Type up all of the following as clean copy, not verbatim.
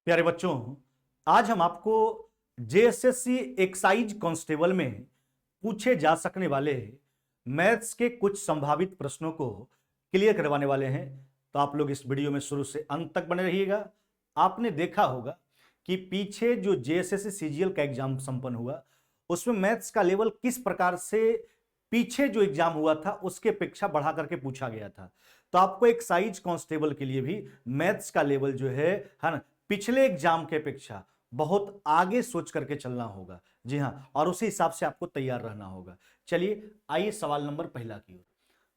प्यारे बच्चों, आज हम आपको जेएसएससी एक्साइज कांस्टेबल में पूछे जा सकने वाले मैथ्स के कुछ संभावित प्रश्नों को क्लियर करवाने वाले हैं। तो आप लोग इस वीडियो में शुरू से अंत तक बने रहिएगा। आपने देखा होगा कि पीछे जो जेएसएससी सीजीएल का एग्जाम संपन्न हुआ उसमें मैथ्स का लेवल किस प्रकार से पीछे जो एग्जाम हुआ था उसके अपेक्षा बढ़ा करके पूछा गया था। तो आपको एक्साइज कांस्टेबल के लिए भी मैथ्स का लेवल जो है ना, पिछले एग्जाम के अपेक्षा बहुत आगे सोच करके चलना होगा। जी हां, और उसी हिसाब से आपको तैयार रहना होगा। चलिए आइए सवाल नंबर पहला की ओर।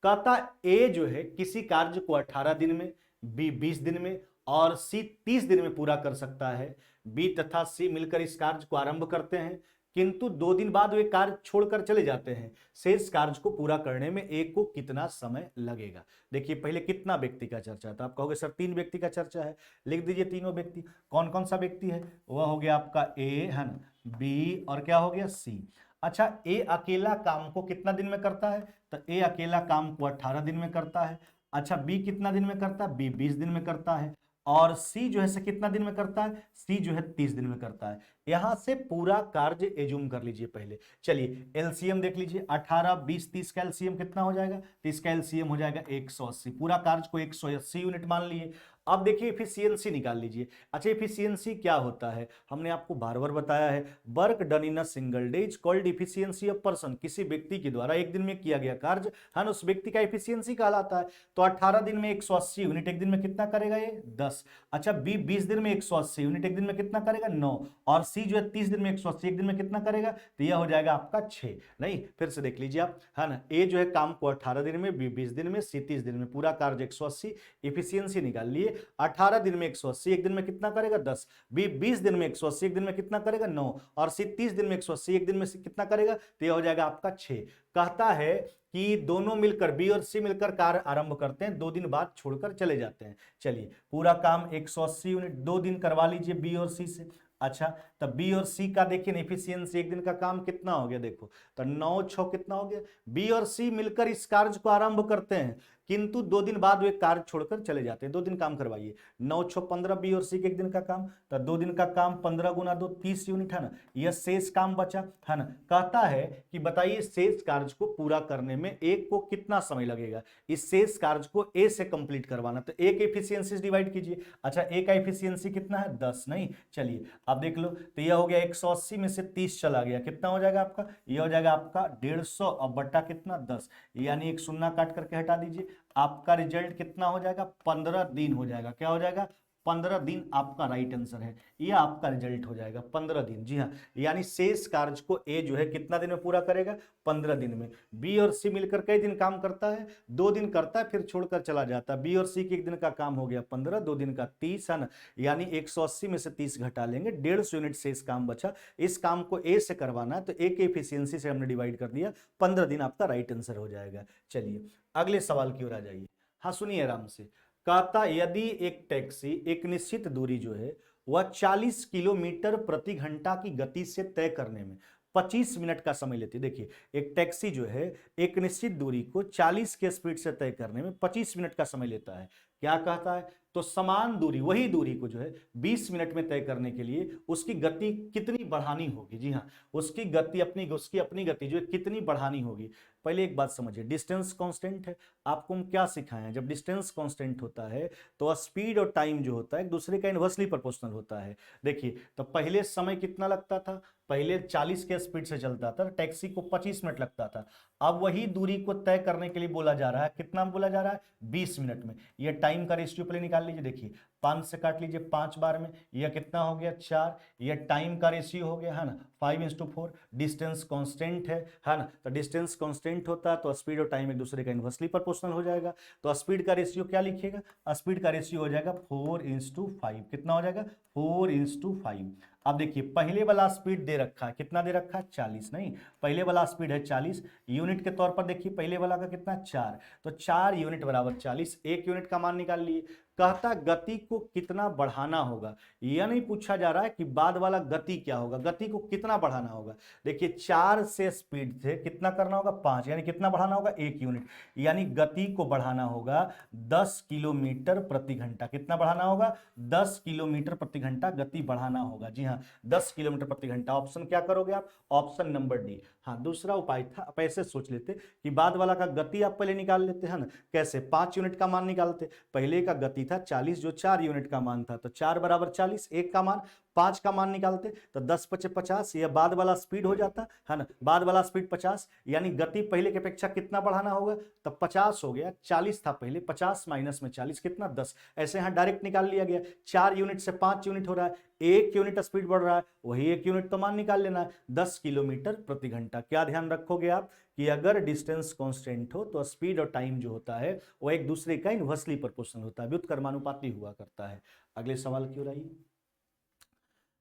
कहता ए जो है किसी कार्य को 18 दिन में, बी 20 दिन में और सी 30 दिन में पूरा कर सकता है। बी तथा सी मिलकर इस कार्य को आरंभ करते हैं, किंतु 2 दिन बाद वे कार्य छोड़कर चले जाते हैं। शेष कार्य को पूरा करने में ए को कितना समय लगेगा। देखिए पहले कितना व्यक्ति का चर्चा था। आप कहोगे सर 3 व्यक्ति का चर्चा है, लिख दीजिए तीनों व्यक्ति। कौन कौन सा व्यक्ति है? वह हो गया आपका ए है ना, बी और क्या हो गया सी। अच्छा, ए अकेला काम को कितना दिन में करता है? तो ए अकेला काम को 18 दिन में करता है। अच्छा, बी कितना दिन में करता है? बी 20 दिन में करता है। और सी जो है से कितना दिन में करता है? सी जो है 30 दिन में करता है। यहां से पूरा कार्य एज्यूम कर लीजिए पहले। चलिए एलसीएम देख लीजिए, 18 20 30 का एलसीएम कितना हो जाएगा? 30 का एलसीएम हो जाएगा 180। पूरा कार्य को 180 यूनिट मान लिए। अब देखिए एफिशिएंसी निकाल लीजिए। अच्छा, एफिशिएंसी क्या होता है? हमने आपको बार बार बताया है, work done in a single day is called efficiency of person. किसी व्यक्ति के द्वारा एक दिन में किया गया कार्य है ना, उस व्यक्ति का एफिशिएंसी कहलाता है। तो 18 दिन में 180 यूनिट, एक दिन में कितना करेगा ये? 10। अच्छा, बी 20 दिन में 180 यूनिट, एक दिन में कितना करेगा? 9। और सी जो है 30 दिन में 180, एक दिन में कितना करेगा? तो यह हो जाएगा आपका 6। नहीं, फिर से देख लीजिए आप, है ना। ए जो है काम को 18 दिन में, बी 20 दिन में, सी 30 दिन में, पूरा कार्य 180। एफिशिएंसी निकाल लिए। 18 दिन में 180, एक दिन में कितना करेगा? 10। बी 20 दिन में 180, एक दिन में कितना करेगा? 9। और सी 30 दिन में 180, एक दिन में कितना करेगा? तो यह हो जाएगा आपका 6। कहता है कि दोनों मिलकर, बी और सी मिलकर कार्य आरंभ करते हैं, 2 दिन बाद छोड़कर चले जाते हैं। चलिए पूरा काम 180 यूनिट 2 दिन करवा लीजिए बी और सी से। अच्छा, तब बी और सी का देखिए एफिशिएंसी, एक दिन का काम कितना हो गया देखो, तो 9 6 कितना हो गया? बी और सी मिलकर इस कार्य को आरंभ करते हैं, किंतु 2 दिन बाद वे कार्य छोड़कर चले जाते हैं। 2 दिन काम करवाइए। 9 6 15, बी और सी के एक दिन का काम, तो 2 दिन का काम 15 गुना 2 30 यूनिट है ना। यह शेष काम बचा है ना। कहता है कि बताइए शेष कार्य को पूरा करने में एक को कितना समय लगेगा। इस शेष कार्य को ए से कंप्लीट करवाना, तो एक एफिशिएंसी डिवाइड कीजिए। अच्छा, ए का एफिशिएंसी कितना है? 10। नहीं, चलिए अब देख लो, तो यह हो गया 180 में से 30 चला गया, कितना हो जाएगा आपका? यह हो जाएगा आपका 150 और बट्टा कितना? 10। यानी एक शून्य काट करके हटा दीजिए। आपका रिजल्ट कितना हो जाएगा? 15 दिन हो जाएगा। क्या हो जाएगा? 15 दिन आपका राइट आंसर है। ये आपका रिजल्ट हो जाएगा 15 दिन। जी हाँ, यानी शेष कार्य को ए जो है कितना दिन में पूरा करेगा? 15 दिन में। बी और सी मिलकर कई दिन काम करता है? 2 दिन करता है, फिर छोड़कर चला जाता है। बी और सी के एक दिन का काम हो गया 15, 2 दिन का 30 है ना। यानी 180 में से 30 घटा लेंगे, 150 यूनिट शेष काम बचा। इस काम को ए से करवाना है, तो ए की एफिशिएंसी से हमने डिवाइड कर दिया, 15 दिन आपका राइट आंसर हो जाएगा। चलिए अगले सवाल की ओर आ जाइए। हाँ सुनिए आराम से। कहता यदि एक टैक्सी एक निश्चित दूरी जो है वह 40 किलोमीटर प्रति घंटा की गति से तय करने में 25 मिनट का समय लेती है। देखिए एक टैक्सी जो है एक निश्चित दूरी को 40 के स्पीड से तय करने में 25 मिनट का समय लेता है। क्या कहता है? तो समान दूरी, वही दूरी को जो है 20 मिनट में तय करने के लिए उसकी गति कितनी बढ़ानी होगी। जी हाँ, उसकी अपनी गति जो है कितनी बढ़ानी होगी। पहले एक बात समझिए, डिस्टेंस कांस्टेंट है। आपको हम क्या सिखाए हैं? जब डिस्टेंस कांस्टेंट होता है तो स्पीड और टाइम जो होता है एक दूसरे का इनवर्सली प्रोपोर्शनल होता है। देखिए तो पहले समय कितना लगता था? पहले 40 के स्पीड से चलता था, टैक्सी को 25 मिनट लगता था। अब वही दूरी को तय करने के लिए बोला जा रहा है, कितना बोला जा रहा है? 20 मिनट में। यह टाइम का रेशियो पहले निकाल लीजिए। देखिए 5 से काट लीजिए 5 बार में, यह कितना हो गया? 4। यह टाइम का रेशियो हो गया है ना, 5:4। डिस्टेंस कांस्टेंट है ना। तो डिस्टेंस कांस्टेंट होता है तो स्पीड और टाइम एक दूसरे का इनवर्सली प्रोपोर्शनल हो जाएगा। तो स्पीड का रेशियो क्या लिखिएगा? स्पीड का रेशियो हो जाएगा 4:5। कितना हो जाएगा? 4:5। अब देखिए पहले वाला स्पीड दे रखा है, कितना दे रखा है 40, नहीं पहले वाला स्पीड है 40, यूनिट के तौर पर देखिए पहले वाला का कितना 4, तो 4 यूनिट बराबर 40, 1 यूनिट का मान निकाल लिए। कहता गति को कितना बढ़ाना होगा, यह नहीं पूछा जा रहा है कि बाद वाला गति क्या होगा, गति को कितना बढ़ाना होगा। देखिए 4 से स्पीड थे कितना करना होगा 5, यानी कितना बढ़ाना होगा 1 यूनिट, यानी गति को बढ़ाना होगा 10 किलोमीटर प्रति घंटा। कितना बढ़ाना होगा 10 किलोमीटर प्रति घंटा गति बढ़ाना होगा। जी हाँ 10 किलोमीटर प्रति घंटा। ऑप्शन क्या करोगे आप, ऑप्शन नंबर डी। हाँ दूसरा उपाय था, आप ऐसे सोच लेते कि बाद वाला का गति आप पहले निकाल लेते हैं ना, कैसे 5 यूनिट का मान निकालते, पहले का गति था 40 जो 4 यूनिट का मान था, तो 4 बराबर 40, 1 का मान 5 का मान निकालते तो 10 पचे 50, यह बाद वाला स्पीड हो जाता है ना, बाद वाला स्पीड 50, यानी गति पहले की अपेक्षा कितना बढ़ाना होगा, तब 50 हो गया, 40 था पहले, 50 माइनस में 40 कितना 10, ऐसे यहां डायरेक्ट निकाल लिया गया। 4 यूनिट से 5 यूनिट हो रहा है, 1 यूनिट स्पीड बढ़ रहा है, वही 1 यूनिट तो मान निकाल लेना है 10 किलोमीटर प्रति घंटा। क्या ध्यान रखोगे आप कि अगर डिस्टेंस कांस्टेंट हो तो स्पीड और टाइम जो होता है वो एक दूसरे का इनवर्सली प्रोपोर्शनल होता है, व्युत्क्रमानुपाती हुआ करता है। अगले सवाल की ओर आइए।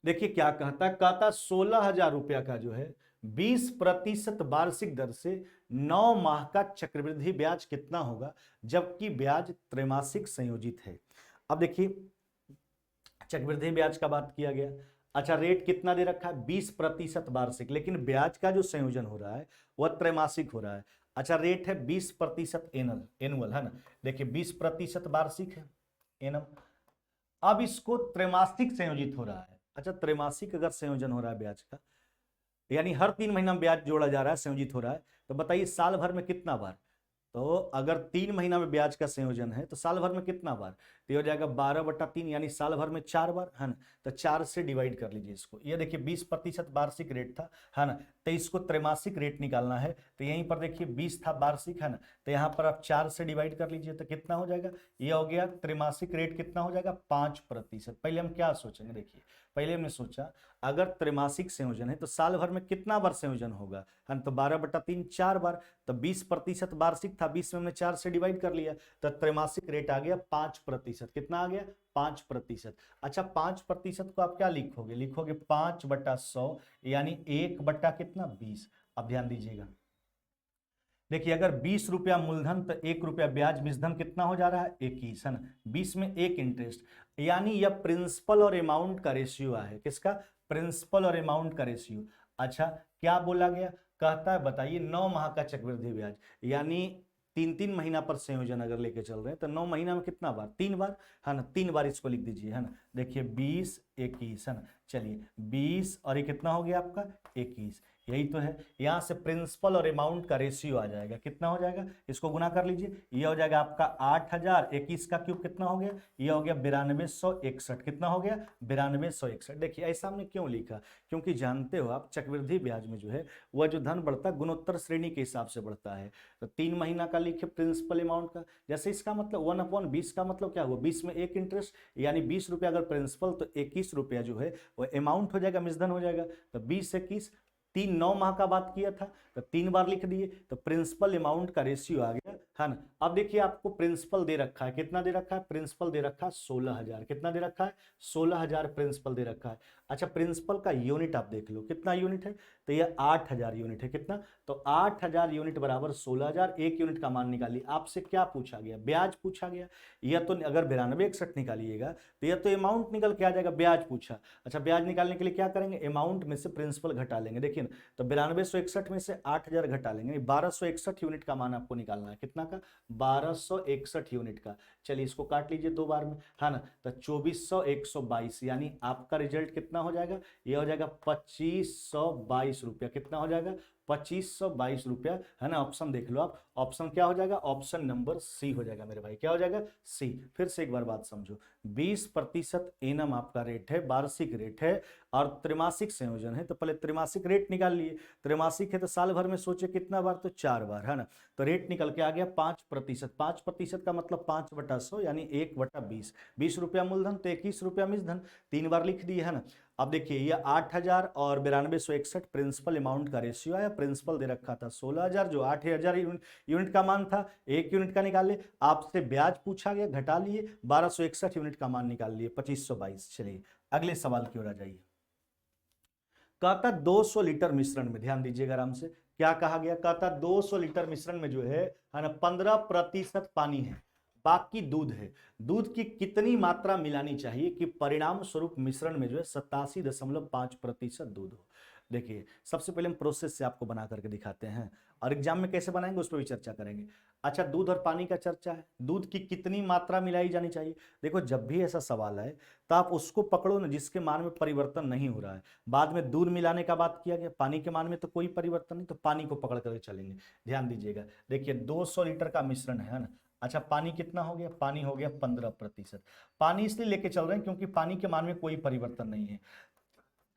देखिए क्या कहता है, कहता 16,000 रुपया का जो है 20% वार्षिक दर से 9 माह का चक्रवृद्धि ब्याज कितना होगा जबकि ब्याज त्रैमासिक संयोजित है। अब देखिए चक्रवृद्धि ब्याज का बात किया गया, अच्छा रेट कितना दे रखा है 20% वार्षिक, लेकिन ब्याज का जो संयोजन हो रहा है वह त्रैमासिक हो रहा है। अच्छा रेट है 20% एनुअल है ना, देखिए 20% वार्षिक है एनम, अब इसको त्रैमासिक संयोजित हो रहा है। अच्छा त्रैमासिक अगर संयोजन हो रहा है ब्याज का, यानी हर 3 महीना में ब्याज जोड़ा जा रहा है, संयोजित हो रहा है, तो बताइए साल भर में कितना बार, तो अगर 3 महीना में ब्याज का संयोजन है तो साल भर में कितना बार, तो ये हो जाएगा 12/3, यानी साल भर में 4 बार है ना, तो 4 से डिवाइड कर लीजिए इसको। ये देखिए 20% वार्षिक रेट था है ना, तो इसको त्रैमासिक रेट निकालना है, तो यहीं पर देखिए 20 था वार्षिक है ना, तो यहाँ पर आप 4 से डिवाइड कर लीजिए तो कितना हो जाएगा, ये हो गया त्रैमासिक रेट कितना हो जाएगा 5%। पहले हम क्या सोचेंगे, देखिए पहले हमने सोचा अगर त्रैमासिक संयोजन है तो साल भर में कितना बार संयोजन होगा, है तो 12/3 4 बार, तो 20% वार्षिक था, 20 में हमने 4 से डिवाइड कर लिया, तो त्रैमासिक रेट आ गया 5%। कितना आ गया 5%। अच्छा 5% को आप क्या लिखोगे, लिखोगे 5/100, यानी 1 कितना 20। अब ध्यान दीजिएगा, देखिए अगर 20 रुपया मूलधन तो 1 रुपया ब्याज, बीजधन कितना हो जा रहा है 21 है ना, 20 में 1 इंटरेस्ट, यानी यह प्रिंसिपल और अमाउंट का रेशियो है, किसका, प्रिंसिपल और अमाउंट का रेशियो। अच्छा क्या बोला गया, कहता है बताइए 9 माह का चक्रवृद्धि ब्याज, यानी 3-3 महीना पर संयोजन अगर लेके चल रहे हैं तो 9 महीना में कितना बार, 3 बार है ना, 3 बार इसको लिख दीजिए है ना, देखिए 20 21 है ना, चलिए 20 और ये कितना हो गया आपका 21, यही तो है। यहां से प्रिंसिपल और अमाउंट का रेशियो आ जाएगा, कितना हो जाएगा, इसको गुना कर लीजिए, ये हो जाएगा आपका 8000, 21 का क्यूब कितना हो गया, ये हो गया 9261, कितना हो गया 9261। देखिए ऐसा हमने क्यों लिखा, क्योंकि जानते हो आप चक्रवृद्धि ब्याज में जो है वह जो धन बढ़ता है गुणोत्तर श्रेणी के हिसाब से बढ़ता है, तो 3 महीना का लिखे प्रिंसिपल अमाउंट का, जैसे इसका मतलब 1/20 का मतलब क्या हुआ, 20 में 1 इंटरेस्ट, यानी 20 रुपया अगर प्रिंसिपल तो 21 रुपया जो है वह अमाउंट हो जाएगा, मिश्रधन हो जाएगा, तो 20-21, 3 9 माह का बात किया था तो 3 बार लिख दिए, तो प्रिंसिपल अमाउंट का रेशियो आ गया है ना। अब देखिए आपको प्रिंसिपल दे रखा है, कितना दे रखा है, प्रिंसिपल दे रखा है 16,000, कितना दे रखा है 16,000 प्रिंसिपल दे रखा है। अच्छा प्रिंसिपल का यूनिट आप देख लो कितना यूनिट है, तो ये 8,000 यूनिट है, कितना, तो 8,000 यूनिट बराबर 16,000, 1 यूनिट का मान निकालिए। आपसे क्या पूछा गया, ब्याज पूछा गया, यह तो अगर 9261 निकालिएगा तो यह तो अमाउंट निकल के आ जाएगा, ब्याज पूछा। अच्छा ब्याज निकालने के लिए क्या करेंगे, अमाउंट में से प्रिंसिपल घटा लेंगे, देखिए ना, तो 9261 में से 8,000 घटा लेंगे, 1261 यूनिट का मान आपको निकालना है, कितना का 1261 यूनिट का। चलिए इसको काट लीजिए 2 बार में है ना, तो 2400 122, यानी आपका रिजल्ट कितना हो जाएगा, ये हो जाएगा 2522 रुपया, कितना हो जाएगा 2522 रुपया है ना। ऑप्शन देख लो आप, ऑप्शन क्या हो जाएगा, ऑप्शन नंबर सी हो जाएगा मेरे भाई, क्या हो जाएगा सी। फिर से एक बार बात समझो, 20% एनम आपका रेट है, वार्षिक रेट है, और त्रैमासिक संयोजन है, तो पहले त्रैमासिक रेट निकाल लिए, त्रैमासिक है तो साल भर में सोचे कितना बार, तो 4 बार है ना, तो रेट निकल के आ गया 5%। 5% का मतलब 5/100, यानी 1/20, 20 रुपया मूलधन तो 21 रुपया मिश्रधन, 3 बार लिख दिए है ना। अब देखिए ये 8,000 और 9261 प्रिंसिपल अमाउंट का रेशियो है, प्रिंसिपल दे रखा था 16,000, जो 8,000 यूनिट का मान था, 1 यूनिट का निकाले, आपसे ब्याज पूछा गया घटा लिए, 1261 यूनिट का मान निकाल लिए 2522। चलिए अगले सवाल की ओर आ जाइए। कहता 200 लीटर मिश्रण में, ध्यान दीजिएगा आराम से, क्या कहा गया, कहता 200 लीटर मिश्रण में जो है ना 15% पानी है, बाकी दूध है। दूध की कितनी मात्रा मिलानी चाहिए कि परिणाम स्वरूप मिश्रण में जो है 87.5% दूध हो। देखिए सबसे पहले हम प्रोसेस से आपको बना करके दिखाते हैं और एग्जाम में कैसे बनाएंगे उस पर भी चर्चा करेंगे। अच्छा, दूध और पानी का चर्चा है, दूध की कितनी मात्रा मिलाई जानी चाहिए। देखो जब भी ऐसा सवाल है तो आप उसको पकड़ो ना जिसके मान में परिवर्तन नहीं हो रहा है। बाद में दूध मिलाने का बात किया गया, पानी के मान में तो कोई परिवर्तन नहीं, तो पानी को पकड़ करके चलेंगे। ध्यान दीजिएगा, देखिए 200 लीटर का मिश्रण है ना। अच्छा, पानी कितना हो गया, पानी हो गया 15%। पानी इसलिए लेके चल रहे हैं क्योंकि पानी के मान में कोई परिवर्तन नहीं है।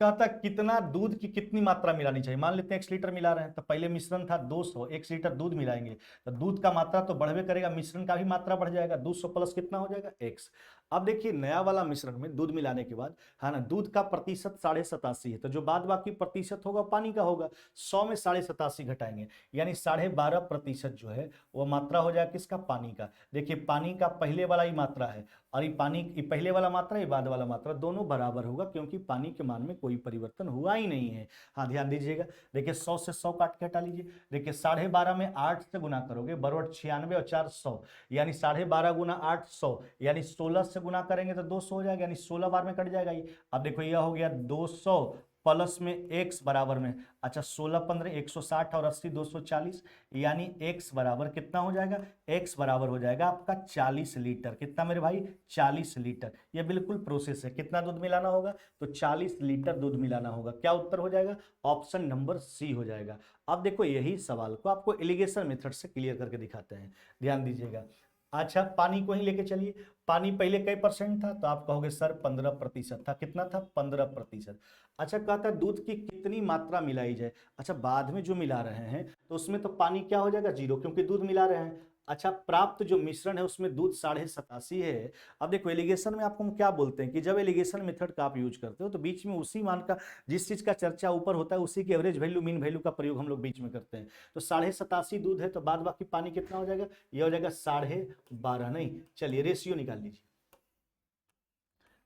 कहता कितना दूध की कितनी मात्रा मिलानी चाहिए। मान लेते हैं 1 लीटर मिला रहे हैं, तो पहले मिश्रण था 200, 1 लीटर दूध मिलाएंगे तो दूध का मात्रा तो बढ़वे करेगा, मिश्रण का भी मात्रा बढ़ जाएगा, 200 प्लस कितना हो जाएगा x। अब देखिए नया वाला मिश्रण में दूध मिलाने के बाद है ना, दूध का प्रतिशत 87.5 है, तो जो बाद बाकी प्रतिशत होगा पानी का होगा। 100 में 87.5 घटाएंगे यानी 12.5% जो है वो मात्रा हो जाएगा किसका, पानी का। देखिए पानी का पहले वाला ही मात्रा है और ये पानी ये पहले वाला मात्रा ये बाद वाला मात्रा दोनों बराबर होगा क्योंकि पानी के मान में कोई परिवर्तन हुआ ही नहीं है। हाँ ध्यान दीजिएगा, देखिए 100 से 100 काट के हटा लीजिए। देखिए 12.5 में 8 से गुना करोगे बरोबर 96 और 4 100 यानी 12.5 गुना 8 100 यानी 16 से गुना करेंगे तो 200 हो जाएगा यानी 16 बार में कट जाएगा ये। अब देखो यह हो गया 200 प्लस में x बराबर में, अच्छा 16 15 160 और 80 240 यानी x बराबर कितना हो जाएगा, x बराबर हो जाएगा आपका 40 लीटर। कितना मेरे भाई, 40 लीटर। ये बिल्कुल प्रोसेस है। कितना दूध मिलाना होगा, तो 40 लीटर दूध मिलाना होगा। क्या उत्तर हो जाएगा, ऑप्शन नंबर सी हो जाएगा। अब देखो यही सवाल को आपको एलिगेशन मेथड से क्लियर करके दिखाते हैं, ध्यान दीजिएगा। अच्छा पानी को ही लेके चलिए, पानी पहले कई परसेंट था, तो आप कहोगे सर 15% था। कितना था, 15%। अच्छा कहता है दूध की कितनी मात्रा मिलाई जाए। अच्छा बाद में जो मिला रहे हैं तो उसमें तो पानी क्या हो जाएगा, 0 क्योंकि दूध मिला रहे हैं। अच्छा प्राप्त जो मिश्रण है उसमें दूध 87.5 है। अब देखो एलिगेशन में आपको हम क्या बोलते हैं कि जब एलिगेशन मेथड का आप यूज करते हो तो बीच में उसी मान का जिस चीज का चर्चा ऊपर होता है उसी की एवरेज वैल्यू मीन वैल्यू का प्रयोग हम लोग बीच में करते हैं। तो 87.5 दूध है तो बाद बाकी पानी कितना हो जाएगा, ये हो जाएगा 12.5। नहीं चलिए रेशियो निकाल लीजिए,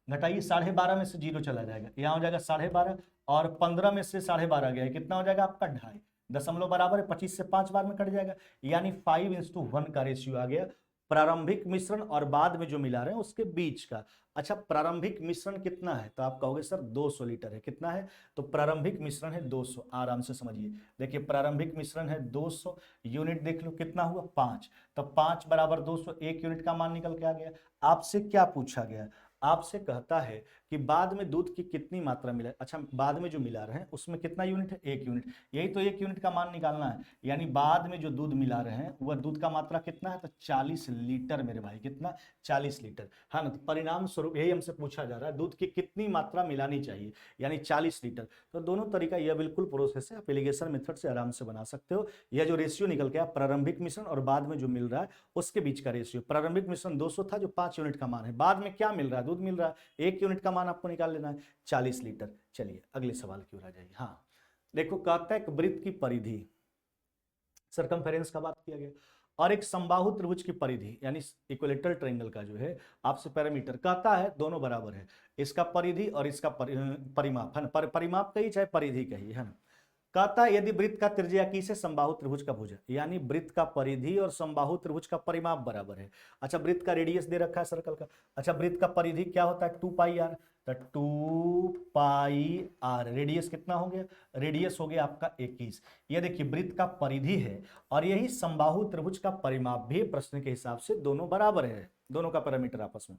घटाइए 12.5 में से 0 चला जाएगा, यहाँ हो जाएगा 12.5 और 15 में से 12.5 गया कितना हो जाएगा आपका 2.5, दशमलव बराबर है 25 से 5 बार में कट जाएगा यानी 5:1 का रेशियो आ गया प्रारंभिक मिश्रण और बाद में जो मिला रहे हैं उसके बीच का। अच्छा प्रारंभिक मिश्रण कितना है, तो आप कहोगे सर 200 लीटर है। कितना है, तो प्रारंभिक मिश्रण है 200। आराम से समझिए, देखिए प्रारंभिक मिश्रण है 200, यूनिट देख लो कितना हुआ 5, तो 5 बराबर 200, 1 यूनिट का मान निकल के आ गया। आपसे क्या पूछा गया, आपसे कहता है कि बाद में दूध की कितनी मात्रा मिला। अच्छा बाद में जो मिला रहे हैं उसमें कितना यूनिट है, 1 यूनिट। यही तो 1 यूनिट का मान निकालना है यानी बाद में जो दूध मिला रहे हैं वह दूध का मात्रा कितना है, तो 40 लीटर मेरे भाई। कितना, 40 लीटर। हाँ ना, तो परिणाम स्वरूप यही हमसे पूछा जा रहा है दूध की कितनी मात्रा मिलानी चाहिए यानी 40 लीटर। तो दोनों तरीका यह बिल्कुल प्रोसेस है, आप एलिगेशन मेथड से आराम से बना सकते हो। यह जो रेशियो निकल गया प्रारंभिक मिश्रण और बाद में जो मिल रहा है उसके बीच का रेशियो। प्रारंभिक मिश्रण 200 था जो 5 यूनिट का मान है, बाद में क्या मिल रहा है, दूध मिल रहा है 1 यूनिट का मान आपको निकाल लेना है 40 लीटर। चलिए अगले सवाल की ओर आ जाइए। हाँ देखो कहता है एक वृत्त की परिधि सरकमफेरेंस का बात किया गया और एक समबाहु त्रिभुज की परिधि यानी इक्विलेटरल ट्रायंगल का जो है आपसे पैरामीटर कहता है दोनों बराबर है, इसका परिधि और इसका परिमाप है ना, परिमाप कही चाहे परिधि कही है ना। कहता है यदि वृत्त का त्रिज्या इक्कीस है समबाहु त्रिभुज का भुजा यानी वृत्त का परिधि और समबाहु त्रिभुज का परिमाप बराबर है। अच्छा वृत्त का रेडियस दे रखा है सर्कल का। अच्छा वृत्त का परिधि क्या होता है 2πr, तो 2πr रेडियस कितना हो गया, रेडियस हो गया आपका 21। ये देखिए वृत्त का परिधि है और यही समबाहु त्रिभुज का परिमाप भी प्रश्न के हिसाब से दोनों बराबर है, दोनों का पैरामीटर आपस में।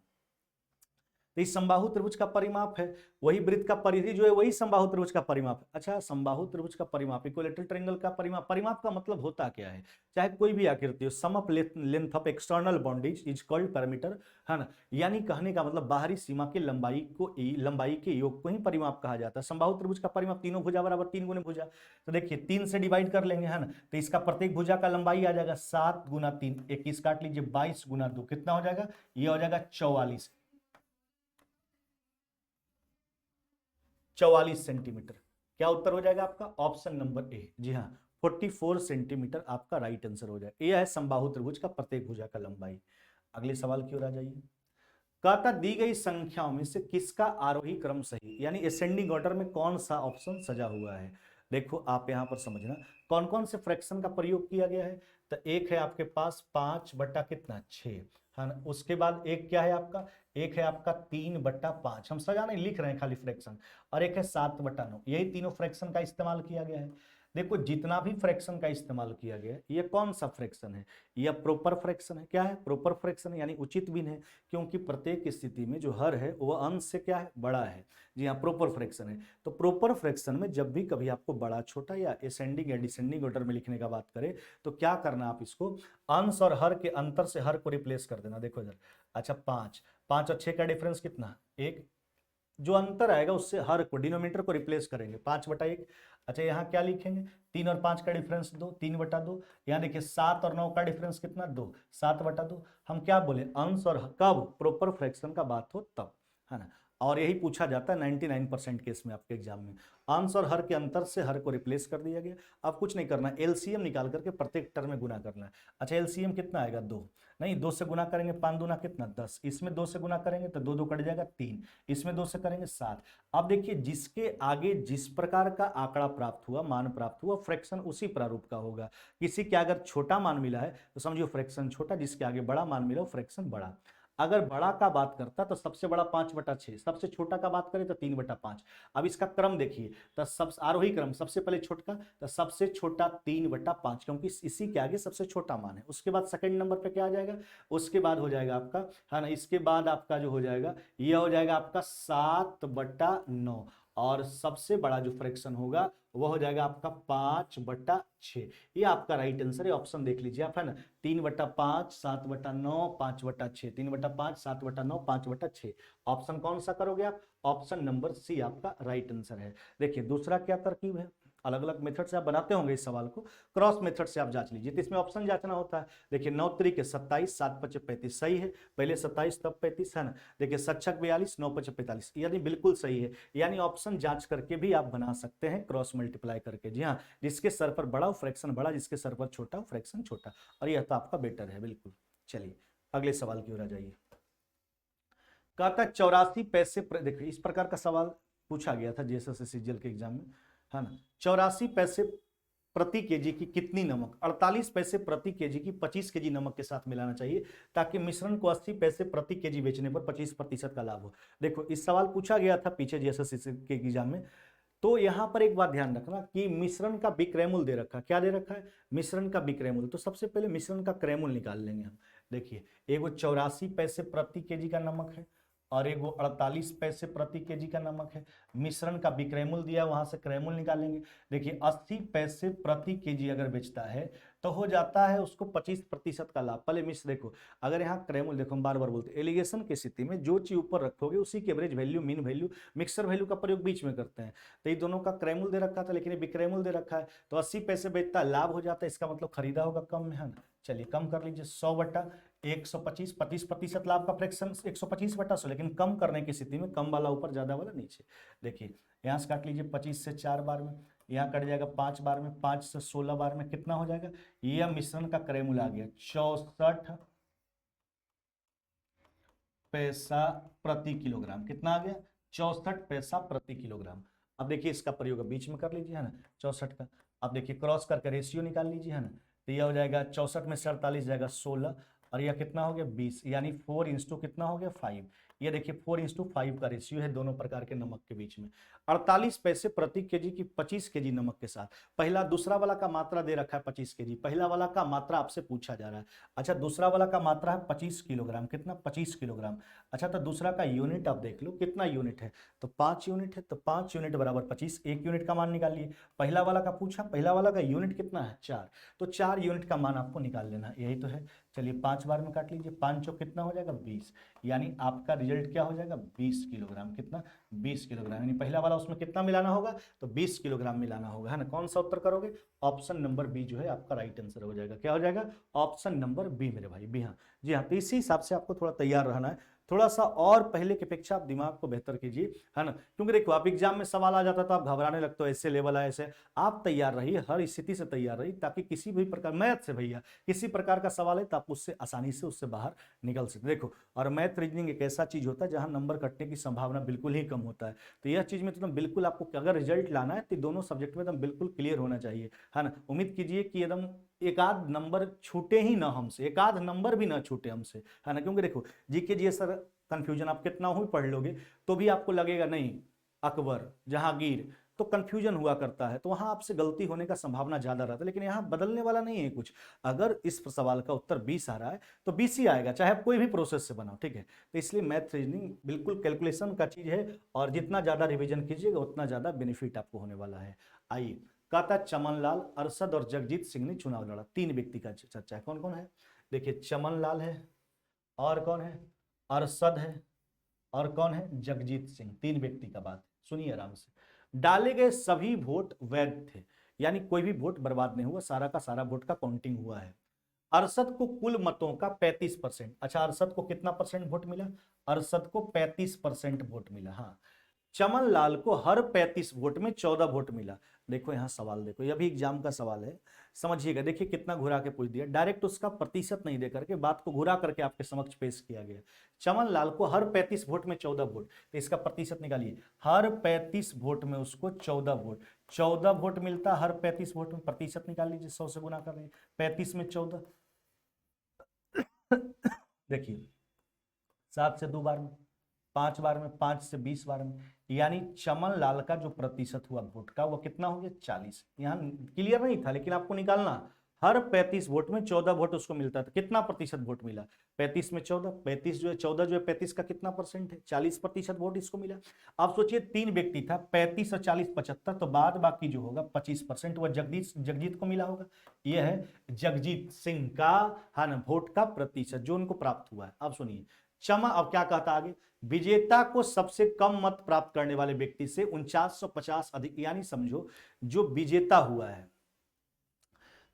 तो इस समबाहु त्रिभुज का परिमाप है, वही वृत्त का परिधि जो है वही समबाहु त्रिभुज का परिमाप है। अच्छा समबाहु त्रिभुज का परिमाप इक्विलेटरल ट्रायंगल का परिमाप, परिमाप का मतलब होता क्या है, चाहे कोई भी आकृति हो, sum of length of external boundaries is called parameter है ना। यानी कहने का मतलब बाहरी सीमा के लंबाई को लंबाई के योग को ही परिमाप कहा जाता है। समबाहु त्रिभुज का परिमाप तीनों भुजा बराबर 3 गुने भुजा, तो देखिए 3 से डिवाइड कर लेंगे है ना, तो इसका प्रत्येक भुजा का लंबाई आ जाएगा 7 गुना 3, 21 काट लीजिए 22 गुना 2 कितना हो जाएगा, ये हो जाएगा 44 सेंटीमीटर। क्या उत्तर हो जाएगा आपका, ऑप्शन नंबर ए। जी हाँ 44 सेंटीमीटर आपका राइट आंसर हो जाएगा। यह है समबाहु त्रिभुज का प्रत्येक भुजा का लंबाई। अगले सवाल की ओर आ जाइए। कहता दी गई संख्याओं में से किसका आरोही क्रम सही, यानी असेंडिंग ऑर्डर में कौन सा ऑप्शन सजा हुआ है। देखो आप यहां पर समझना कौन कौन से फ्रैक्शन का प्रयोग किया गया है। तो एक है आपके पास 5 बटा कितना 6, है ना। उसके बाद एक क्या है आपका, एक है आपका 3/5, हम सजा नहीं लिख रहे हैं खाली फ्रैक्शन, और एक है 7/9। यही तीनों फ्रैक्शन का इस्तेमाल किया गया है। देखो जितना भी फ्रैक्शन का इस्तेमाल किया गया है, ये कौन सा फ्रैक्शन है, यह प्रॉपर फ्रैक्शन है। क्या है, प्रॉपर फ्रैक्शन है, यानी उचित भिन्न है, क्योंकि प्रत्येक स्थिति में जो हर है वह अंश से क्या है, बड़ा है। जी हाँ, प्रॉपर फ्रैक्शन है। तो प्रॉपर फ्रैक्शन में जब भी कभी आपको बड़ा छोटा या असेंडिंग या डिसेंडिंग ऑर्डर में लिखने का बात करें, तो क्या करना, आप इसको अंश और हर के अंतर से हर को रिप्लेस कर देना। देखो इधर, अच्छा 5 और 6 का डिफरेंस कितना, 1, जो अंतर आएगा उससे हर को डिनोमिनेटर को रिप्लेस करेंगे, 5/1। अच्छा यहाँ क्या लिखेंगे, 3 और 5 का डिफरेंस 2, 3/2। यहाँ देखिए 7 और 9 का डिफरेंस कितना, 2, 7/2। हम क्या बोले, अंश और कब प्रॉपर फ्रैक्शन का बात हो तब, है ना। और यही पूछा जाता है 99% केस में आपके एग्जाम में, अंश और हर के अंतर से हर को रिप्लेस कर दिया गया। अब कुछ नहीं करना, एलसीएम निकाल करके प्रत्येक टर्म में गुना करना है। अच्छा एलसीएम कितना आएगा, 2, नहीं 2 से गुना करेंगे 5 दूना कितना 10, इसमें 2 से गुना करेंगे तो 2 2 कट जाएगा 3, इसमें 2 से करेंगे 7। अब देखिए जिसके आगे जिस प्रकार का आंकड़ा प्राप्त हुआ, मान प्राप्त हुआ, फ्रैक्शन उसी प्रारूप का होगा। किसी के अगर छोटा मान मिला है तो समझिए फ्रैक्शन छोटा, जिसके आगे बड़ा मान मिला हो फ्रैक्शन बड़ा। अगर बड़ा का बात करता तो सबसे बड़ा 5/6, सबसे छोटा का बात करें तो 3/5। अब इसका क्रम देखिए, तो सब आरोही क्रम, सबसे पहले छोटा, तो सबसे छोटा 3/5, क्योंकि इसी के आगे सबसे छोटा मान है। उसके बाद सेकंड नंबर पे क्या आ जाएगा, उसके बाद हो जाएगा आपका, है ना, इसके बाद आपका जो हो जाएगा, यह हो जाएगा आपका 7/9, और सबसे बड़ा जो फ्रैक्शन होगा वह हो जाएगा आपका 5/6। ये आपका राइट आंसर है, ऑप्शन देख लीजिए आप, है ना, 3/5, 7/9, 5/6, 3/5, 7/9, 5/6। ऑप्शन कौन सा करोगे आप, ऑप्शन नंबर सी आपका राइट आंसर है। देखिए दूसरा क्या तरकीब है, अलग अलग मेथड से आप बनाते होंगे इस सवाल को, क्रॉस मेथड से आप जांच लीजिए। तो इसमें ऑप्शन जांचना होता है। देखिए 9 तरीके 27, 7 5 35 सही है, पहले 27 तब 35, है ना। देखिए 7 6 42, 9 5 45, यानी बिल्कुल सही है। यानी ऑप्शन जांच करके भी आप बना सकते हैं, क्रॉस मल्टीप्लाई करके। जी हाँ, जिसके सर पर बड़ा हो फ्रैक्शन बड़ा, जिसके सर पर छोटा हो फ्रैक्शन छोटा, और यह तो आपका बेटर है बिल्कुल। चलिए अगले सवाल की ओर आ जाइए। कहता 84 पैसे देखिए इस प्रकार का सवाल पूछा गया था जेएसएससी सीजीएल के एग्जाम में, है ना। 84 पैसे प्रति केजी की कितनी नमक 48 पैसे प्रति केजी की 25 केजी नमक के साथ मिलाना चाहिए, ताकि मिश्रण को 80 पैसे प्रति केजी बेचने पर 25% का लाभ हो। देखो इस सवाल पूछा गया था पीछे जेएसएससी के एग्जाम में। तो यहां पर एक बात ध्यान रखना कि मिश्रण का विक्रय मूल्य दे रखा है। क्या दे रखा है, मिश्रण का विक्रय मूल्य। तो सबसे पहले मिश्रण का क्रय मूल्य निकाल लेंगे हम। देखिए एगो 84 पैसे प्रति केजी का नमक है, और एगो 48 पैसे प्रति केजी का नमक है। मिश्रण का विक्रय मूल्य दिया, वहां से क्रय मूल्य निकालेंगे। देखिए 80 पैसे प्रति केजी अगर बेचता है तो हो जाता है उसको 25% का लाभ। पहले मिश्र देखो, अगर यहाँ क्रय मूल्य देखो, हम बार बार बोलते हैं एलिगेशन की स्थिति में जो चीज ऊपर रखोगे उसी की average value, mean value, mixer value का प्रयोग बीच में करते हैं। तो ये दोनों का क्रय मूल्य दे रखा था, लेकिन विक्रय मूल्य दे रखा है, तो 80 पैसे बेचता है, लाभ हो जाता है, इसका मतलब खरीदा होगा कम में, है ना। चलिए कम कर लीजिए, 100/125, 25% लाभ का फ्रैक्शन 125/100, लेकिन कम करने की स्थिति में कम वाला ऊपर, ज्यादा वाला नीचे। देखिए यहाँ से काट लीजिए, 25 से 4 बार में, यहाँ कट जाएगा 5 बार में, 5 से 16 बार में, कितना हो जाएगा, यह मिश्रण का क्रय मूल्य आ गया 64 पैसा प्रति किलोग्राम। कितना आ गया, 64 पैसा प्रति किलोग्राम। अब देखिए इसका प्रयोग बीच में कर लीजिए, है ना, 64 का। अब देखिए क्रॉस करके रेशियो निकाल लीजिए, है ना। तो यह हो जाएगा 64 में से 48 जाएगा 16, और यह कितना हो गया 20, यानी 4 कितना हो गया 5। ये देखिए 4:5 का रेशियो है दोनों प्रकार के नमक के बीच में। 48 पैसे प्रति केजी की 25 केजी नमक के साथ, पहला दूसरा वाला का मात्रा दे रखा है 25 केजी, पहला वाला का मात्रा आपसे पूछा जा रहा है। अच्छा दूसरा वाला का मात्रा है 25 किलोग्राम, कितना 25 किलोग्राम। अच्छा तो दूसरा का यूनिट आप देख लो कितना यूनिट है, तो 5 यूनिट है, तो 5 यूनिट बराबर 25, 1 यूनिट का मान निकालिए। पहला वाला का पूछा, पहला वाला का यूनिट कितना है 4, तो 4 यूनिट का मान आपको निकाल लेना, यही तो है। चलिए 5 बार में काट लीजिए, 5 चौक कितना हो जाएगा 20, यानी आपका रिजल्ट क्या हो जाएगा 20 किलोग्राम। कितना 20 किलोग्राम, यानी पहला वाला उसमें कितना मिलाना होगा, तो 20 किलोग्राम मिलाना होगा, है ना। कौन सा उत्तर करोगे, ऑप्शन नंबर बी जो है आपका राइट आंसर हो जाएगा। क्या हो जाएगा, ऑप्शन नंबर बी मेरे भाई, बी। हाँ जी हाँ, तो इसी हिसाब से आपको थोड़ा तैयार रहना है। थोड़ा सा और पहले की अपेक्षा आप दिमाग को बेहतर कीजिए, है ना, क्योंकि देखो आप एग्जाम में सवाल आ जाता तो आप घबराने लगते हो, ऐसे लेवल है ऐसे। आप तैयार रहिए, हर स्थिति से तैयार रहिए, ताकि किसी भी प्रकार मैथ से भैया किसी प्रकार का सवाल है तो आप उससे आसानी से उससे बाहर निकल सकते। देखो और मैथ रीजनिंग एक ऐसा चीज होता है जहां नंबर कटने की संभावना बिल्कुल ही कम होता है। तो यह चीज में तो बिल्कुल आपको अगर रिजल्ट लाना है तो दोनों सब्जेक्ट में एकदम बिल्कुल क्लियर होना चाहिए, है ना। उम्मीद कीजिए कि एकदम एक आध नंबर छूटे ही ना हमसे, एक आध नंबर भी ना छूटे हमसे, है ना। क्योंकि देखो जीके जी सर कंफ्यूजन आप कितना ही पढ़ लोगे तो भी आपको लगेगा नहीं अकबर जहांगीर, तो कंफ्यूजन हुआ करता है, तो वहां आपसे गलती होने का संभावना ज्यादा रहता है। लेकिन यहाँ बदलने वाला नहीं है कुछ। अगर इस सवाल का उत्तर 20 आ रहा है तो 20 ही आएगा, चाहे आप कोई भी प्रोसेस से बनाओ, ठीक है। तो इसलिए मैथ रीजनिंग बिल्कुल कैलकुलेशन का चीज है, और जितना ज्यादा रिविजन कीजिएगा उतना ज्यादा बेनिफिट आपको होने वाला है। आइए, कहता चमन लाल, अरशद और जगजीत सिंह ने चुनाव लड़ा। 3 व्यक्ति का चर्चा है, कौन कौन है देखिए, चमन लाल है, और कौन है, अरशद है, और कौन है, जगजीत सिंह। 3 व्यक्ति का बात सुनिए आराम से। डाले गए सभी वोट वैध थे, यानी कोई भी वोट बर्बाद नहीं हुआ, सारा का सारा वोट का काउंटिंग हुआ है। अरशद को कुल मतों का 35%, अच्छा अरशद को कितना परसेंट वोट मिला, अरशद को 35% वोट मिला। हाँ, चमन लाल को हर 35 वोट में 14 वोट मिला। देखो यहां सवाल देखो, यह भी एग्जाम का सवाल है, समझिएगा। देखिए कितना घुरा के पूछ दिया, डायरेक्ट उसका प्रतिशत नहीं देकर के बात को घुरा करके आपके समक्ष पेश किया गया। चमन लाल को हर 35 वोट में 14 वोट, तो इसका प्रतिशत निकालिए। हर 35 वोट में उसको 14 वोट, 14 वोट मिलता हर 35 वोट में, प्रतिशत निकाल लीजिए, 100 से गुना कर रहे हैं, 35 में 14 देखिए 7 से 2 बार में, 5 बार में, 5 से 20 बार में, यानी चमन लाल का जो प्रतिशत हुआ वोट का वो कितना हो गया, 40। यहाँ क्लियर नहीं था लेकिन आपको निकालना, हर 35 वोट में 14 वोट उसको मिलता था, कितना प्रतिशत वोट मिला, 35 में 14, 35 जो है 14 जो है 35 का कितना परसेंट है, 40% वोट इसको मिला। आप सोचिए 3 व्यक्ति था, 35 और 40 75, तो बाद बाकी जो होगा 25% वह जगजीत को मिला होगा। यह है जगजीत सिंह का, हाँ ना, वोट का प्रतिशत जो उनको प्राप्त हुआ है। अब सुनिए चमा अब क्या कहता आगे, विजेता को सबसे कम मत प्राप्त करने वाले व्यक्ति से 4950 अधिक, यानी समझो जो विजेता हुआ है,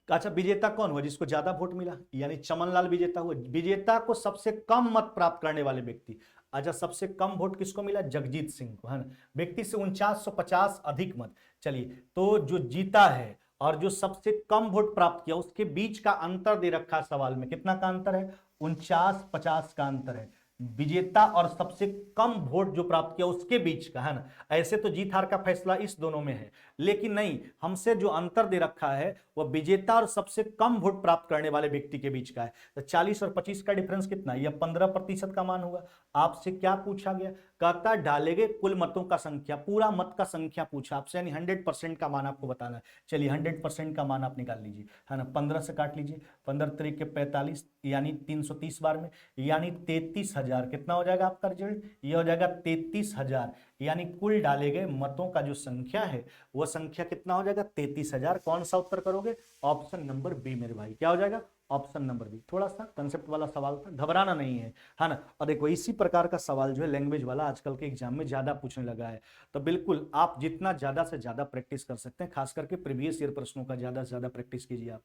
अच्छा विजेता कौन हुआ, जिसको ज्यादा वोट मिला, यानी चमनलाल विजेता हुआ। विजेता को सबसे कम मत प्राप्त करने वाले व्यक्ति, अच्छा सबसे कम वोट किसको मिला, जगजीत सिंह को, है ना। व्यक्ति से 4950 अधिक मत, चलिए तो जो जीता है और जो सबसे कम वोट प्राप्त किया उसके बीच का अंतर दे रखा है सवाल में, कितना का अंतर है, 49-50 का अंतर है, विजेता और सबसे कम वोट जो प्राप्त किया उसके बीच का, है ना। ऐसे तो जीत हार का फैसला इस दोनों में है, लेकिन नहीं, हमसे जो अंतर दे रखा है वह विजेता और सबसे कम वोट प्राप्त करने वाले व्यक्ति के बीच का है। तो 40 और 25 का डिफरेंस कितना, यह 15% का मान होगा। आपसे क्या पूछा गया, कहता डाले गए कुल मतों का संख्या, पूरा मत का संख्या पूछा आपसे, यानी 100% का मान आपको बताना है। चलिए 100% का मान आप निकाल लीजिए, है ना। 15 से काट लीजिए, 15 तरीके 45, यानी 330 बार में, यानी 33,000, कितना हो जाएगा आपका रिजल्ट, यह हो जाएगा 33,000, यानी कुल डाले गए मतों का जो संख्या है वह संख्या कितना हो जाएगा, 33,000। कौन सा उत्तर करोगे, ऑप्शन नंबर बी मेरे भाई, क्या हो जाएगा, ऑप्शन नंबर बी। थोड़ा सा कंसेप्ट वाला सवाल था, घबराना नहीं है ना। और देखो इसी प्रकार का सवाल जो है लैंग्वेज वाला आजकल के एग्जाम में ज्यादा पूछने लगा है, तो बिल्कुल आप जितना ज्यादा से ज्यादा प्रैक्टिस कर सकते हैं, खास करके प्रीवियस ईयर प्रश्नों का ज्यादा से ज्यादा प्रैक्टिस कीजिए आप।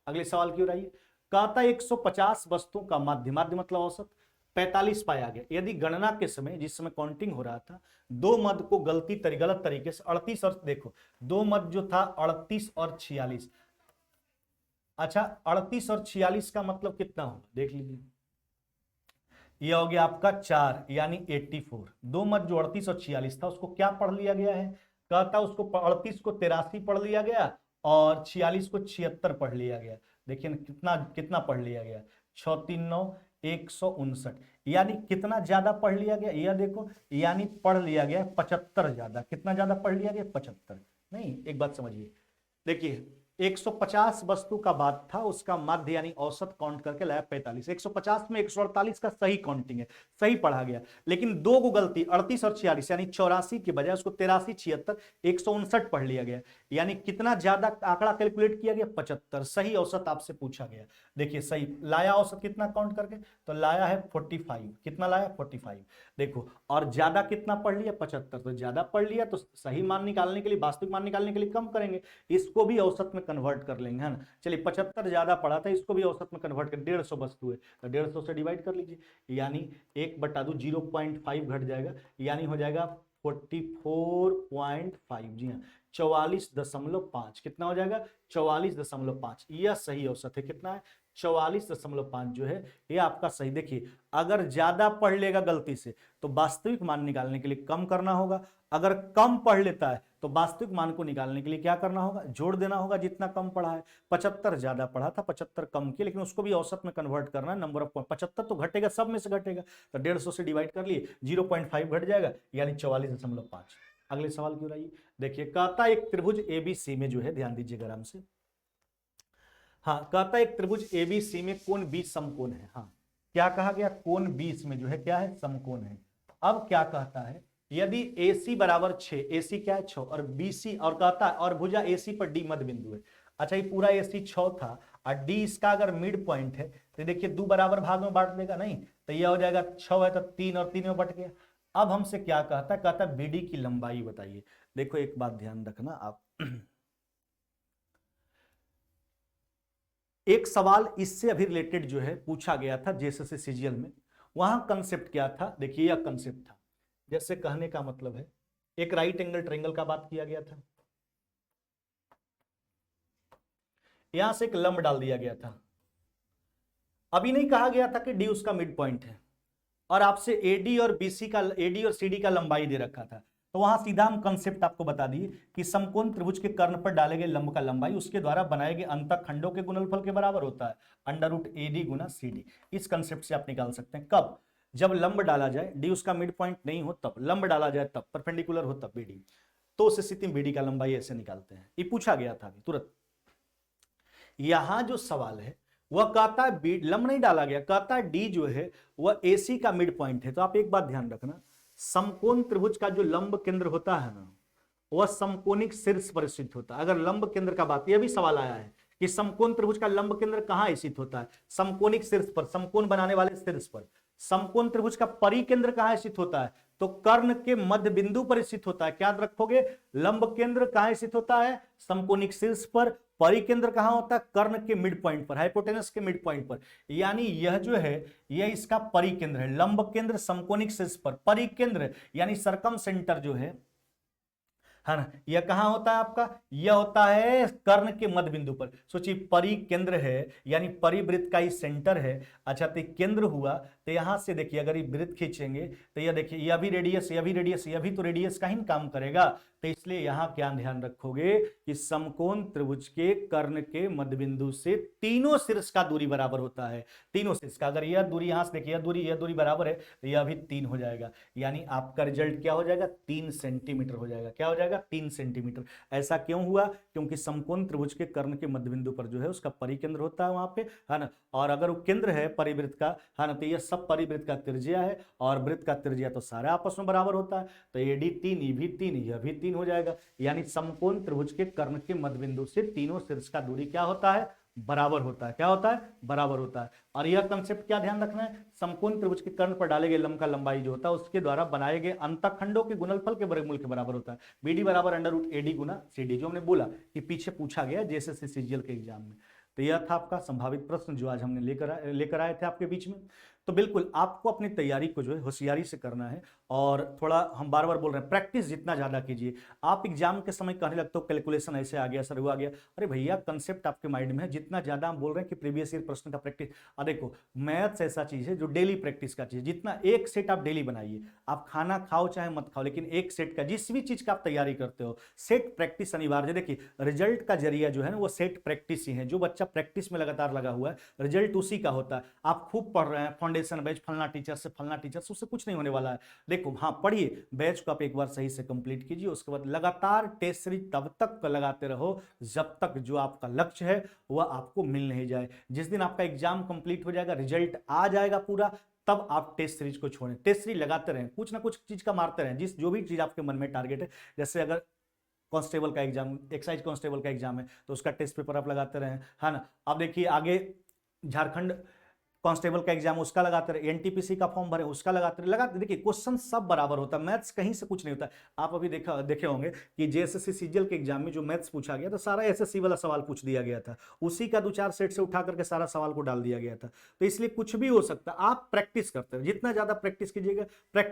अगले सवाल की ओर आइए, कहता 150 वस्तुओं का माध्य, माध्य मतलब औसत 45 पाया गया, यदि गणना के समय, जिस समय काउंटिंग हो रहा था, दो मद को गलत तरीके से 38 और देखो दो मद जो था 38 और 46, अच्छा 38 और 46 का मतलब कितना होगा देख लीजिए, यह हो गया आपका 4, यानी 84। दो मत जो 38 और 46 था उसको क्या पढ़ लिया गया है, कहता उसको 38 को 83 पढ़ लिया गया और 46 को 76 पढ़ लिया गया। देखिए कितना कितना पढ़ लिया गया, 639 159, यानी कितना ज्यादा पढ़ लिया गया, यह देखो, यानी पढ़ लिया गया 75 ज्यादा, कितना ज्यादा पढ़ लिया गया, 75। नहीं, एक बात समझिए, देखिए 150 वस्तु का बाद था, उसका माध्य यानी औसत काउंट करके लाया 45, 150 में 148 का सही काउंटिंग है, सही पढ़ा गया, लेकिन दो को गलती 38 और 46 यानी 84 की बजाय उसको 83 76 159 पढ़ लिया गया, यानी कितना ज्यादा आंकड़ा कैलकुलेट किया गया, 75। सही औसत आपसे पूछा गया, देखिए सही लाया औसत कितना काउंट करके, तो लाया है 45, कितना लाया 45, देखो, और ज्यादा कितना पढ़ लिया 75, तो ज्यादा पढ़ लिया तो सही मान निकालने के लिए, वास्तविक मान निकालने के लिए कम करेंगे, इसको भी औसत में कन्वर्ट कर लेंगे, है ना। चलिए 75 ज्यादा पड़ा था, इसको भी औसत में कन्वर्ट कर, 150 वस्तु है तो 150 से डिवाइड कर लीजिए, यानी 1/2 0.5 घट जाएगा, यानी हो जाएगा 44.5। जी हाँ, 44.5 कितना हो जाएगा, 44.5। यह सही औसत है, कितना है, 44.5 जो है ये आपका सही। देखिए अगर ज्यादा पढ़ लेगा गलती से तो वास्तविक मान निकालने के लिए कम करना होगा, अगर कम पढ़ लेता है तो वास्तविक मान को निकालने के लिए क्या करना होगा, जोड़ देना होगा जितना कम पढ़ा है। 75 ज्यादा पढ़ा था, 75 कम किया, लेकिन उसको भी औसत में कन्वर्ट करना है, नंबर ऑफ पॉइंट। 75 तो घटेगा, सब में से घटेगा, तो 150 से डिवाइड कर लिए, 0.5 घट जाएगा, यानी 44.5। अगले सवाल की ओर आइए। देखिए कहता एक त्रिभुज एबीसी में जो है, ध्यान दीजिएगा आराम से, हाँ कहता एक त्रिभुज एबीसी में कोण 20 समकोण है। हाँ क्या कहा गया, कोण 20 में जो है क्या है, समकोण है। अब क्या कहता है, यदि AC बराबर 6, AC क्या है 6, और BC, और कहता है और भुजा AC पर D मध्य बिंदु है। अच्छा ये पूरा AC 6 था और D इसका अगर मिड पॉइंट है तो देखिए 2 बराबर भाग में बांट देगा, नहीं तो यह हो जाएगा 6 है तो 3 और 3 में बट गया। अब हमसे क्या कहता है, कहता है BD की लंबाई बताइए। देखो एक बात ध्यान रखना आप, एक सवाल इससे अभी रिलेटेड जो है पूछा गया था जेएसएससी सीजीएल में। वहां कंसेप्ट क्या था, देखिए यह कंसेप्ट था, जैसे कहने का मतलब है एक राइट एंगल ट्रायंगल का बात किया गया था, यहां से एक लंब डाल दिया गया था। अभी नहीं कहा गया था कि डी उसका मिड पॉइंट है, और आपसे एडी और बीसी का, एडी और सीडी का लंबाई दे रखा था, तो वहां सीधा हम कंसेप्ट आपको बता दिए कि समकोण त्रिभुज के कर्ण पर डाले गए लंब का लंबाई उसके द्वारा बनाए गए अंतःखंडों के गुणनफल के बराबर होता है, √AD गुना CD। इस कंसेप्ट से आप निकाल सकते हैं, कब, जब लंब डाला जाए, डी उसका मिड पॉइंट नहीं हो तब, लंब डाला जाए तब, परपेंडिकुलर हो तब BD, तो उस स्थिति में BD का लंबाई ऐसे निकालते हैं। ये पूछा गया था अभी तुरंत। यहां जो सवाल है वह कहता है लंब नहीं डाला गया, कहता है डी जो है वह AC का मिड पॉइंट है। तो आप एक बात ध्यान रखना, समकोण त्रिभुज का जो लंब केंद्र होता है ना, वह समकोणिक शीर्ष पर स्थित होता है। अगर लंब केंद्र का बात, यह भी सवाल आया है कि समकोण त्रिभुज का लंब केंद्र कहां स्थित होता है, समकोणिक शीर्ष पर, समकोण बनाने वाले शीर्ष पर। समकोण त्रिभुज का परिकेंद्र कहां स्थित होता है, तो कर्ण के मध्य बिंदु पर स्थित होता है। क्या रखोगे, लंब केंद्र कहां स्थित होता है, समकोणिक शीर्ष पर, परिकेंद्र कहां होता है, कर्ण के मिड पॉइंट पर, हाइपोटेनस के मिड पॉइंट पर। यानी यह जो है यह इसका परिकेंद्र है, लंब केंद्र समकोणिक शीर्ष पर, परिकेंद्र यानी सरकम सेंटर जो है ना, यह कहां होता है आपका, यह होता है कर्ण के मध्य बिंदु पर। सोचिए परिकेंद्र है यानी परिवृत्त का ही सेंटर है। अच्छा तो केंद्र हुआ, तो यहां से देखिए अगर ये वृत्त खींचेंगे तो यह देखिए यह भी रेडियस, यह भी रेडियस, यह भी तो रेडियस का ही काम करेगा। तो इसलिए यहां क्या ध्यान रखोगे कि समकोण त्रिभुज के कर्ण के मध्य बिंदु से तीनों शीर्ष का दूरी बराबर होता है, तीनों शीर्ष का। अगर यह दूरी यहां से देखिए यह दूरी बराबर है तो यह भी 3 हो जाएगा, यानी आपका रिजल्ट क्या हो जाएगा, 3 सेंटीमीटर हो जाएगा। क्या हो जाएगा, 3 सेंटीमीटर। ऐसा क्यों हुआ, क्योंकि समकोण त्रिभुज के कर्ण के मध्य बिंदु पर जो है उसका परिकेंद्र होता है वहां पे, है ना। और अगर वो केंद्र है परिवृत्त का, है ना, तो यह सब परिवृत्त का त्रिज्या है, और वृत्त का त्रिज्या तो सारे आपस में बराबर होता है। तो AD 3, ये भी 3, यह भी 3 हो जाएगा। यानी समकोण त्रिभुज के कर्ण के मध्य बिंदु से तीनों शीर्ष का दूरी क्या होता है, बराबर होता है। क्या होता है, बराबर होता है। और यह कंसेप्ट क्या ध्यान रखना है, समकोण त्रिभुज के कर्ण पर डाले गए लंब का लंबाई जो होता है उसके द्वारा बनाए गए अंतःखंडों के गुणनफल के वर्गमूल के बराबर होता है। BD बराबर √AD गुना CD, जो हमने बोला कि पीछे पूछा गया जेएसएससी सीजीएल के एग्जाम में। तो यह था आपका संभावित प्रश्न जो आज हमने लेकर आए थे आपके बीच में। तो बिल्कुल आपको अपनी तैयारी को जो है होशियारी से करना है, और थोड़ा हम बार बार बोल रहे हैं प्रैक्टिस जितना ज्यादा कीजिए। आप एग्जाम के समय कहने लगते हो कैलकुलेशन ऐसे आ गया, सर हुआ गया, अरे भैया कंसेप्ट आपके माइंड में है। जितना ज्यादा हम बोल रहे हैं कि प्रीवियस ईयर प्रश्न का प्रैक्टिस, देखो मैथ्स ऐसा चीज है जो डेली प्रैक्टिस का चीज, जितना एक सेट आप डेली बनाइए, आप खाना खाओ चाहे मत खाओ, लेकिन एक सेट का, जिस भी चीज का आप तैयारी करते हो, सेट प्रैक्टिस अनिवार्य है। देखिए रिजल्ट का जरिया जो है ना वो सेट प्रैक्टिस ही है। जो बच्चा प्रैक्टिस में लगातार लगा हुआ है रिजल्ट उसी का होता है। आप खूब पढ़ रहे हैं फाउंडेशन बैच फलना टीचर से, फलना टीचर से, उससे कुछ नहीं होने वाला है। देखो हाँ पढ़िए, बैच को आप एक बार सही से कंप्लीट कीजिए, उसके बाद लगातार टेस्ट सीरीज तब तक लगाते रहो जब तक जो आपका लक्ष्य है वह आपको मिल नहीं जाए। जिस दिन आपका एग्जाम कंप्लीट हो जाएगा, रिजल्ट आ जाएगा पूरा, तब आप टेस्ट सीरीज को छोड़ें। टेस्ट सीरीज लगाते रहें, कुछ ना कुछ चीज का मारते रहें, जो भी चीज आपके मन में टारगेट है। जैसे अगर कांस्टेबल का एग्जाम, एक्साइज कांस्टेबल का एग्जाम है तो उसका टेस्ट पेपर आप लगाते रहें, है ना। अब देखिए आगे झारखंड कांस्टेबल का एग्जाम उसका लगाते रहे, एनटीपीसी का फॉर्म भरे उसका लगाते देखिए क्वेश्चन सब बराबर होता है, मैथ्स कहीं से कुछ नहीं होता। आप अभी देखे होंगे कि जेएसएससी सीजीएल के एग्जाम में जो मैथ्स पूछा गया था सारा एसएससी वाला सवाल पूछ दिया गया था, उसी का 2-4 सेट से उठा करके सारा सवाल को डाल दिया गया था। तो इसलिए कुछ भी हो सकता है, आप प्रैक्टिस करते हो, जितना ज्यादा प्रैक्टिस कीजिएगा,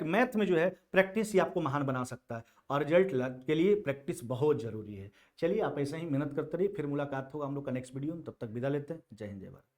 मैथ में जो है प्रैक्टिस ही आपको महान बना सकता है, और रिजल्ट के लिए प्रैक्टिस बहुत जरूरी है। चलिए आप ऐसे ही मेहनत करते रहिए, फिर मुलाकात होगा हम लोग का नेक्स्ट वीडियो में, तब तक विदा लेते हैं। जय हिंद जय भारत।